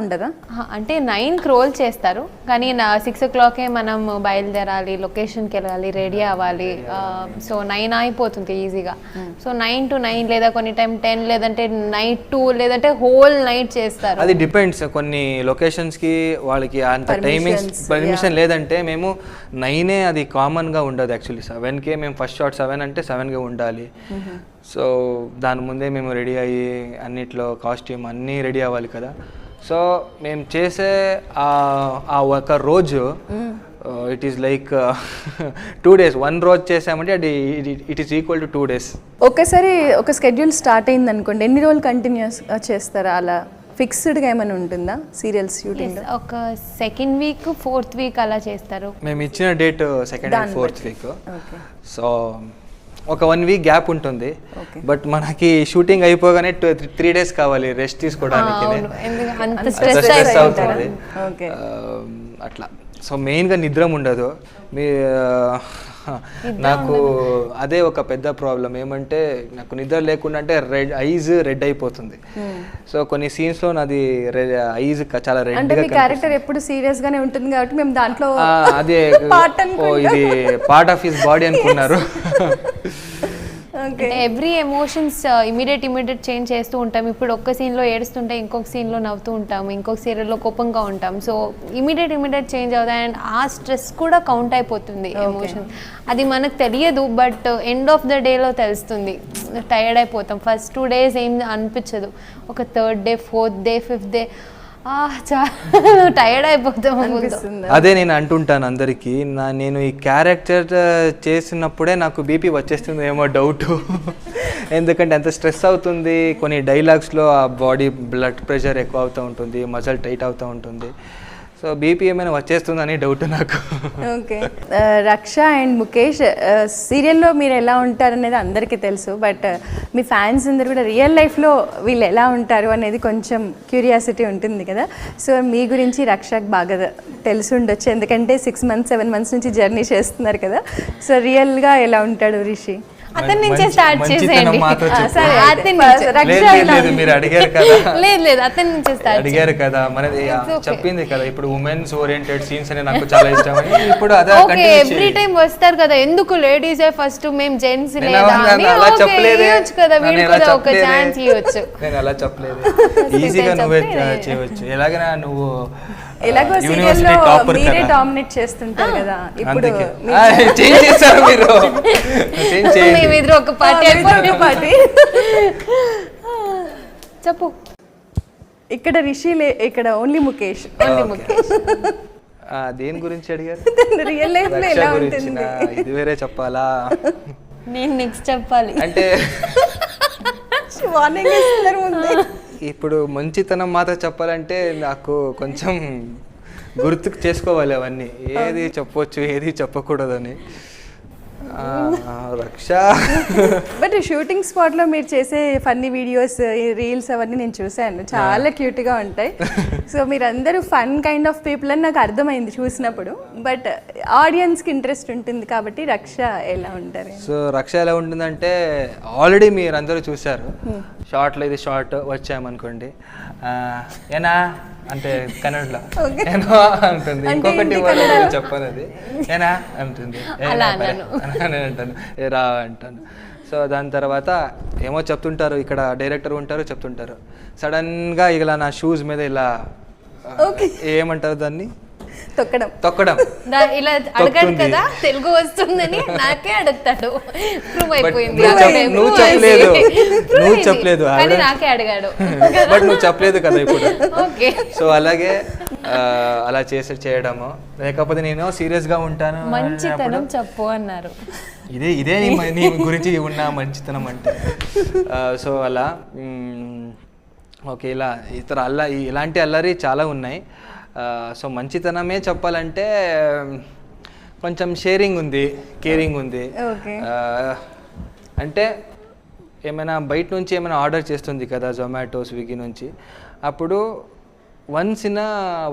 ఉండదా? అంటే 9కి రోల్ చేస్తారు, కానీ 6 o'clockే మనం బయలుదేరాలి, లొకేషన్కి వెళ్ళాలి, రెడీ అవ్వాలి. సో 9 అయిపోతుంది ఈజీగా. సో 9 to 9 లేదా కొన్ని టైం 10 లేదంటే నైట్ 2 లేదంటే హోల్ నైట్ చేస్తారు. అది డిపెండ్స్. కొన్ని లొకేషన్స్కి వాళ్ళకి అంత టైమింగ్స్ పర్మిషన్ లేదంటే మేము 9 అది కామన్గా ఉండదు. యాక్చువల్లీ 7కే మేము ఫస్ట్ షాట్ 7 అంటే 7కే ఉండాలి. సో దాని ముందే మేము రెడీ అయ్యి అన్నిట్లో కాస్ట్యూమ్ అన్నీ రెడీ అవ్వాలి కదా. సో మేము చేసే ఆ ఒక రోజు ఇట్ ఈస్ లైక్ 2 days. 1 రోజు చేసామంటే అది it is equal to 2 days. ఒకసారి ఒక స్కెడ్యూల్ స్టార్ట్ అయింది అనుకోండి, ఎన్ని రోజులు కంటిన్యూస్ చేస్తారా? అలా ఫిక్స్డ్గా ఏమైనా ఉంటుందా సీరియల్స్ షూటింగ్? ఒక 2nd week 4th week అలా చేస్తారు. మేము ఇచ్చిన date 2nd and 4th week. So ఒక 1 week గ్యాప్ ఉంటుంది. బట్ మనకి షూటింగ్ అయిపోగానే 3 days కావాలి రెస్ట్ తీసుకోవడానికి. స్ట్రెస్ అవుతుంది అట్లా. సో మెయిన్గా నిద్ర ఉండదు. నాకు అదే ఒక పెద్ద ప్రాబ్లం ఏమంటే, నాకు నిద్ర లేకుండా అంటే ఐజ్ రెడ్ అయిపోతుంది. సో కొన్ని సీన్స్ లో నాది ఐజ్ చాలా రెడ్. అంటే మీ క్యారెక్టర్ ఎప్పుడు సీరియస్ గానే ఉంటుంది కాబట్టి మేము దాంట్లో అదే ఇది పార్ట్ ఆఫ్ హిస్ బాడీ అనుకున్నారు. అంటే ఎవ్రీ ఎమోషన్స్ ఇమీడియట్ చేంజ్ చేస్తూ ఉంటాం. ఇప్పుడు ఒక్క సీన్లో ఏడుస్తుంటే ఇంకొక సీన్లో నవ్వుతూ ఉంటాము, ఇంకొక సీరియల్లో కోపంగా ఉంటాం. సో ఇమీడియట్ చేంజ్ అవుతాయి. అండ్ ఆ స్ట్రెస్ కూడా కౌంట్ అయిపోతుంది ఎమోషన్. అది మనకు తెలియదు, బట్ ఎండ్ ఆఫ్ ద డేలో తెలుస్తుంది. టైర్డ్ అయిపోతాం. ఫస్ట్ 2 days ఏం అనిపించదు. ఒక 3rd day 4th day 5th day చాలా టైర్డ్ అయిపోతాం. అదే నేను అంటుంటాను అందరికీ, నేను ఈ క్యారెక్టర్ చేసినప్పుడే నాకు బీపీ వచ్చేస్తుంది ఏమో డౌట్. ఎందుకంటే అంత స్ట్రెస్ అవుతుంది. కొన్ని డైలాగ్స్లో ఆ బాడీ బ్లడ్ ప్రెషర్ ఎక్కువ అవుతూ ఉంటుంది, మజిల్ టైట్ అవుతూ ఉంటుంది. సో బీపీ ఏమైనా వచ్చేస్తుందని డౌట్ నాకు. ఓకే, రక్ష అండ్ ముఖేష్ సీరియల్లో మీరు ఎలా ఉంటారు అనేది అందరికీ తెలుసు. బట్ మీ ఫ్యాన్స్ అందరు కూడా రియల్ లైఫ్లో వీళ్ళు ఎలా ఉంటారు అనేది కొంచెం క్యూరియాసిటీ ఉంటుంది కదా. సో మీ గురించి రక్షకు బాగా తెలిసి ఉండొచ్చు, ఎందుకంటే 6 months 7 months నుంచి జర్నీ చేస్తున్నారు కదా. సో రియల్గా ఎలా ఉంటాడు రిషి? అతని నుంచే స్టార్ట్ చేసేయండి. లేదు అతని నుంచే స్టార్ట్ అడిగారు కదా, మనది చెప్పింది కదా ఇప్పుడు ఉమెన్స్ ఓరియంటెడ్ సీన్స్ అని నాకు చాలా ఇష్టం అని. ఇప్పుడు అదే ఎవ్రీ టైం వస్తారు కదా, ఎందుకు లేడీసే ఫస్ట్ మేము జెంట్స్ లేదా అలా చెప్పలేదు కదా, వీళ్ళు కూడా ఒక ఛాన్స్ ఇవ్వచ్చు. నేను అలా చెప్పలేదు, ఈజీగా నువ్వే చేయవచ్చు. ఎలాగైనా నువ్వు ఎలాగో సీరియల్లో మీరే డామినేట్ చేస్తుంటారు కదా. ఇప్పుడు చేంజ్ చేస్తారు మీరు, మేమిద్దరు ఒక పార్టీ చెప్పు. ఇక్కడ రిషి ఇక్కడ ఓన్లీ ముఖేష్. దేని గురించి అడిగారు? రియల్ లైఫ్ లో ఎలా ఉంటుంది ఇది వేరే చెప్పాలా? నేను నెక్స్ట్ చెప్పాలి అంటే వార్నింగ్ ఇస్తున్నారు ముందే. ఇప్పుడు మంచితనం మాత్రం చెప్పాలంటే నాకు కొంచెం గుర్తుకు చేసుకోవాలి అవన్నీ, ఏది చెప్పవచ్చు ఏది చెప్పకూడదని. రక్ష బట్ షూటింగ్ స్పాట్ లో మీరు చేసే ఫన్నీ వీడియోస్, రీల్స్ అవన్నీ నేను చూసాను, చాలా క్యూట్ గా ఉంటాయి. సో మీరందరూ ఫన్ కైండ్ ఆఫ్ పీపుల్ అని నాకు అర్థమైంది చూసినప్పుడు. బట్ ఆడియన్స్ కి ఇంట్రెస్ట్ ఉంటుంది కాబట్టి రక్ష ఎలా ఉంటారు? సో రక్ష ఎలా ఉంటుందంటే, ఆల్రెడీ మీరు అందరూ చూసారు షార్ట్లో. ఇది షార్ట్ వచ్చామనుకోండి, ఏనా అంటే కన్నడలో ఏనో అంటుంది, ఇంకొకటి చెప్పను అది ఏనా అంటుంది, అంటాను రా అంటాను. సో దాని తర్వాత ఏమో చెప్తుంటారు, ఇక్కడ డైరెక్టర్ ఉంటారు చెప్తుంటారు, సడన్గా ఇలా నా షూస్ మీద ఇలా ఏమంటారు దాన్ని తొక్కడం. ఇలా అడగాడు కదా, తెలుగు వస్తుందని నాకే అడుగుతాడు. ప్రూవ్ అయిపోయింది. నువ్వు చెప్పలేదు నాకే అడిగాడు, బట్ నువ్వు చెప్పలేదు కదా ఇప్పుడు. సో అలాగే అలా చేయడము, లేకపోతే నేను సీరియస్ గా ఉంటాను. మంచితనం చెప్పు అన్నారు. ఇదే నీ గురించి ఉన్న మంచితనం అంటే. సో అలా ఓకే, ఇలా ఇలాంటి అల్లరి చాలా ఉన్నాయి. సో మంచితనమే చెప్పాలంటే కొంచెం షేరింగ్ ఉంది, కేరింగ్ ఉంది. అంటే ఏమైనా బయట నుంచి ఏమైనా ఆర్డర్ చేస్తుంది కదా జొమాటో స్విగ్గీ నుంచి, అప్పుడు వన్స్ ఇన్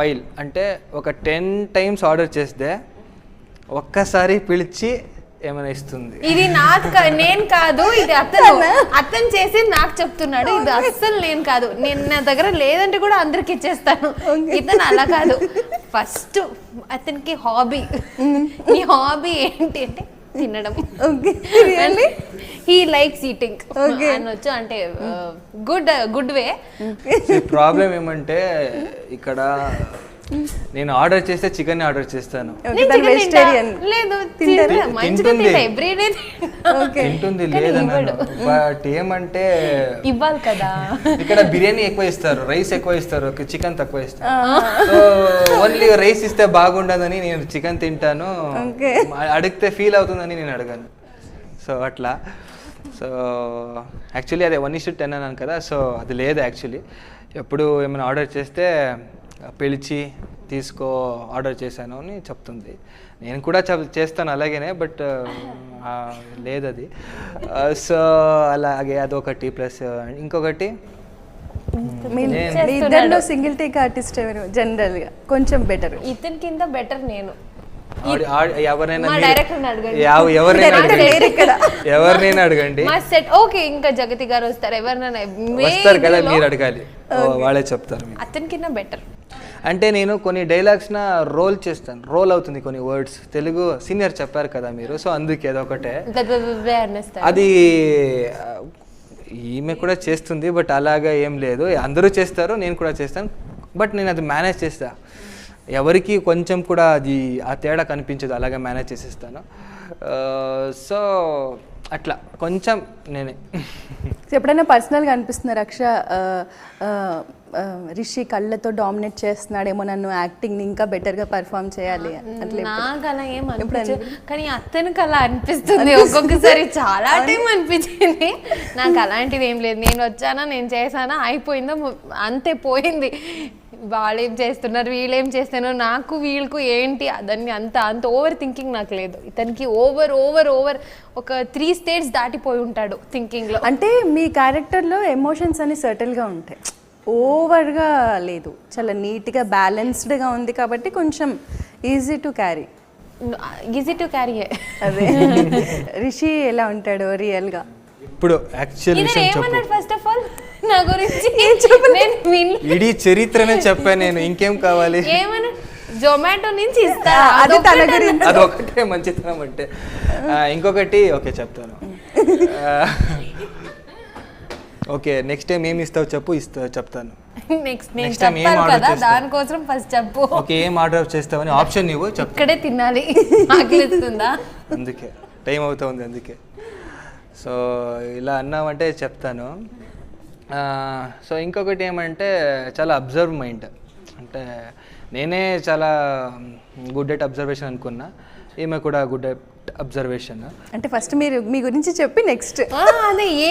వైల్ అంటే ఒక 10 times ఆర్డర్ చేస్తే ఒక్కసారి పిలిచి ఏమైనా ఇస్తుంది. ఇది నాకు నేను కాదు, ఇది అతను చేసి నాకు చెప్తున్నాడు. ఇది అస్సలు నేను కాదు, నేను నా దగ్గర లేదంటే కూడా అందరికి ఇచ్చేస్తాను. ఇతను అలా కాదు. ఫస్ట్ అతనికి హాబీ, ఈ హాబీ ఏంటి అంటే తినడం. హీ లైక్స్ ఈటింగ్ అనొచ్చు, అంటే గుడ్ వే. ప్రాబ్లం ఏమంటే ఇక్కడ నేను ఆర్డర్ చేస్తే చికెన్ ఆర్డర్ చేస్తాను. తింటుంది లేదన్నాను, బట్ ఏమంటే ఇవ్వాలి కదా. ఇక్కడ బిర్యానీ ఎక్కువ ఇస్తారు, రైస్ ఎక్కువ ఇస్తారు, చికెన్ తక్కువ ఇస్తారు. సో ఓన్లీ రైస్ ఇస్తే బాగుండదని నేను చికెన్ తింటాను, అడిగితే ఫీల్ అవుతుందని నేను అడగాను. సో అట్లా. సో యాక్చువల్లీ అదే 1:10 అన్నాను కదా, సో అది లేదు యాక్చువల్లీ. ఎప్పుడు ఏమైనా ఆర్డర్ చేస్తే పిలిచి తీసుకో ఆర్డర్ చేశాను అని చెప్తుంది. నేను కూడా చేస్తాను అలాగనే, బట్ లేదు అది. సో అలాగే అదొకటి. ప్లస్ ఇంకొకటి ఇద్దరిలో సింగిల్ టేక్ ఆర్టిస్ట్ ఎవరు జనరల్గా కొంచెం బెటర్? ఇతని కింద బెటర్ నేను. ఎవరినైనా అడగండి. ఓకే, ఇంకా జగతి గారు వస్తారు, ఎవరినైనా వస్తారు కదా, మీరు అడగాలి, వాళ్ళే చెప్తారు. అతని కింద బెటర్. అంటే నేను కొన్ని డైలాగ్స్ నా రోల్ చేస్తాను, రోల్ అవుతుంది కొన్ని వర్డ్స్. తెలుగు సీనియర్ చెప్పారు కదా మీరు, సో అందుకే అదొకటే. అది ఈమె కూడా చేస్తుంది, బట్ అలాగా ఏం లేదు, అందరూ చేస్తారు, నేను కూడా చేస్తాను, బట్ నేను అది మేనేజ్ చేస్తా. ఎవరికి కొంచెం కూడా అది ఆ తేడా కనిపించదు, అలాగే మేనేజ్ చేసేస్తాను. సో అట్లా కొంచెం నేనే. ఎప్పుడైనా పర్సనల్గా అనిపిస్తుంది రక్ష రిషి కళ్ళతో డామినేట్ చేస్తున్నాడేమో, నన్ను యాక్టింగ్ ఇంకా బెటర్గా పర్ఫామ్ చేయాలి అట్లా? నాకు అలా ఏం అనిపించదు, కానీ అతనికి అలా అనిపిస్తుంది ఒక్కొక్కసారి. చాలా టైం అనిపించింది నాకు. అలాంటిది ఏం లేదు, నేను వచ్చానా, నేను చేశానా, అయిపోయిందా, అంతే, పోయింది. వాళ్ళేం చేస్తున్నారు, వీళ్ళేం చేస్తున్నారు, నాకు వీళ్ళకు ఏంటి అదని అంత ఓవర్ థింకింగ్ నాకు లేదు. ఇతనికి ఓవర్ ఒక 3 స్టేట్స్ దాటిపోయి ఉంటాడు థింకింగ్లో. అంటే మీ క్యారెక్టర్లో ఎమోషన్స్ అని సర్టిల్గా ఉంటాయి, ఓవర్గా లేదు, చాలా నీట్గా బ్యాలెన్స్డ్గా ఉంది, కాబట్టి కొంచెం ఈజీ టు క్యారీ. అదే రిషి ఎలా ఉంటాడు రియల్గా? ఇప్పుడు యాక్చువల్ ఫస్ట్ ఆఫ్ ఆల్ నా గురించి ఇడీ చరిత్రనే చెప్పాను నేను, ఇంకేం కావాలి? ఏమన్నా జొమాటో నుంచి ఇస్తా, అది తన గురించి. అదొకటే మంచితనం అంటే. ఇంకొకటి ఓకే చెప్తాను. ఓకే, నెక్స్ట్ టైం ఏమి ఇస్తావు చెప్పు, చెప్తాను. నెక్స్ట్ టైం ఏం ఆర్డర్ చేస్తావు, దానికోసం ఫస్ట్ చెప్పు. ఓకే, ఏం ఆర్డర్ చేస్తావని ఆప్షన్ ఇవ్వు, చెప్తా. ఇక్కడే తినాలి, ఆకలిస్తుందా? అందుకే టైం అవుతుంది, అందుకే. సో ఇలా అన్నామంటే చెప్తాను. సో ఇంకొకటి ఏమంటే చాలా అబ్జర్వ్ మైండ్, అంటే నేనే చాలా గుడ్ ఎట్ అబ్జర్వేషన్ అనుకున్నా, ఈమె కూడా గుడ్ ఎట్ అబ్జర్వేషన్. అంటే ఫస్ట్ మీరు మీ గురించి చెప్పి నెక్స్ట్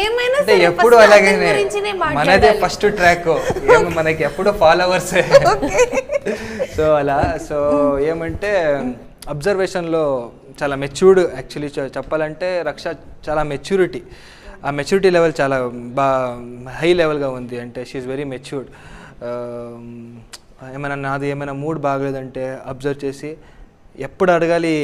ఏమైనా ఎప్పుడు అలాగే మనదే ఫస్ట్ ట్రాక్, మనకి ఎప్పుడు ఫాలోవర్స్. సో అలా. సో ఏమంటే అబ్జర్వేషన్లో చాలా మెచ్యూర్డ్, యాక్చువల్లీ చెప్పాలంటే రక్ష చాలా మెచ్యూరిటీ, ఆ మెచ్యూరిటీ లెవెల్ చాలా హై లెవెల్గా ఉంది. అంటే షీఈ్ వెరీ మెచ్యూర్డ్. నాది ఏమైనా మూడ్ బాగలేదంటే అబ్జర్వ్ చేసి ఎప్పుడు అడగాలి,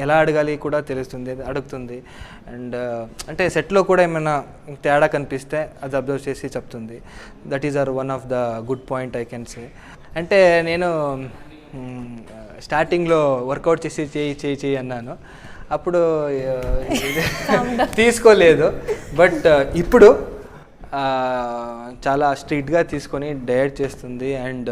ఎలా అడగాలి కూడా తెలుస్తుంది, అడుగుతుంది. అండ్ అంటే సెట్లో కూడా ఏమైనా తేడా కనిపిస్తే అది అబ్జర్వ్ చేసి చెప్తుంది. That is one of the good point I can say. అంటే నేను స్టార్టింగ్లో వర్కౌట్ చేసి చేయి అన్నాను, అప్పుడు తీసుకోలేదు. బట్ ఇప్పుడు చాలా స్ట్రిక్ట్గా తీసుకొని డయట్ చేస్తుంది అండ్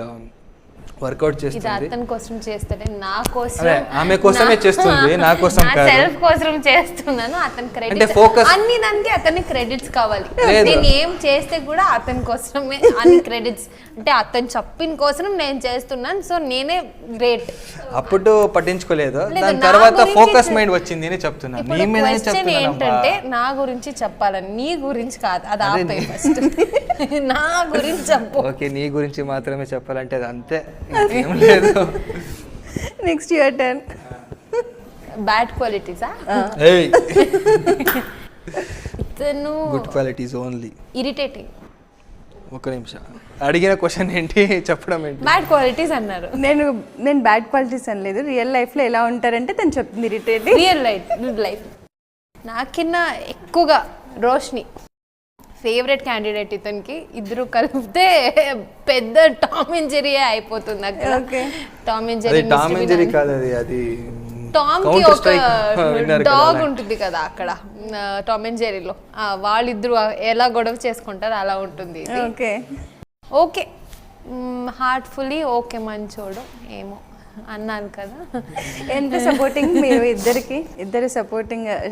వర్కౌట్ చేస్తుంది. అతని కోసం చేస్తాడే, నా కోసం, ఆమె కోసమే చేస్తుంది, నా కోసం కాదు. సెల్ఫ్ కోసం చేస్తున్నాను. అతని క్రెడిట్స్ అన్ని దానికి అతని క్రెడిట్స్ కావాలి. నేను ఏం చేస్తే కూడా అతని కోసమే అన్ని క్రెడిట్స్. అంటే అతను చెప్పిన కోసం నేను చేస్తున్నాను, సో నేనే గ్రేట్. అప్పుడు పట్టించుకోలేదు, దాని తర్వాత ఫోకస్ మైండ్ వచ్చింది అని చెప్తున్నాను. నీ మీద చెప్తున్నాను. ఏంటంటే నా గురించి చెప్పాలని, నీ గురించి కాదు, అది ఆపే ఫస్ట్. నా గురించి చెప్పు. ఓకే, నీ గురించి మాత్రమే చెప్పాలంటే అది అంతే, ఏం లేదు. Next your turn. బ్యాడ్ క్వాలిటీసా? ఇతను గుడ్ క్వాలిటీస్ ఓన్లీ. ఇరిటేటింగ్. ఒక్క నిమిషం అడిగిన క్వశ్చన్ ఏంటి చెప్పడం ఏంటి బ్యాడ్ క్వాలిటీస్ అన్నారు. నేను బ్యాడ్ క్వాలిటీస్ అనలేదు, రియల్ లైఫ్లో ఎలా ఉంటారంటే తను చెప్తుంది ఇరిటేటింగ్. రియల్ లైఫ్ నాకిన్నా ఎక్కువగా రోష్ని ఫేవరెట్ క్యాండిడేట్ ఇతనికి. ఇద్దరు కలిపితే పెద్ద టామ్ అండ్ జెర్రీ అయిపోతుంది అక్కడ. టామ్ అండ్ అది టామ్ అండ్ జెర్రీ కాదు, అది టామ్ కి ఒక డాగ్ ఉంటుంది కదా అక్కడ టామ్ అండ్ జెర్రీలో, వాళ్ళిద్దరు ఎలా గొడవ చేసుకుంటారు అలా ఉంటుంది. ఓకే ఓకే హార్ట్ఫుల్లీ ఓకే మంచోడు ఏమో అన్నాను కదా. ఎంత సపోర్టింగ్ మీరు ఇద్దరు సపోర్టింగ్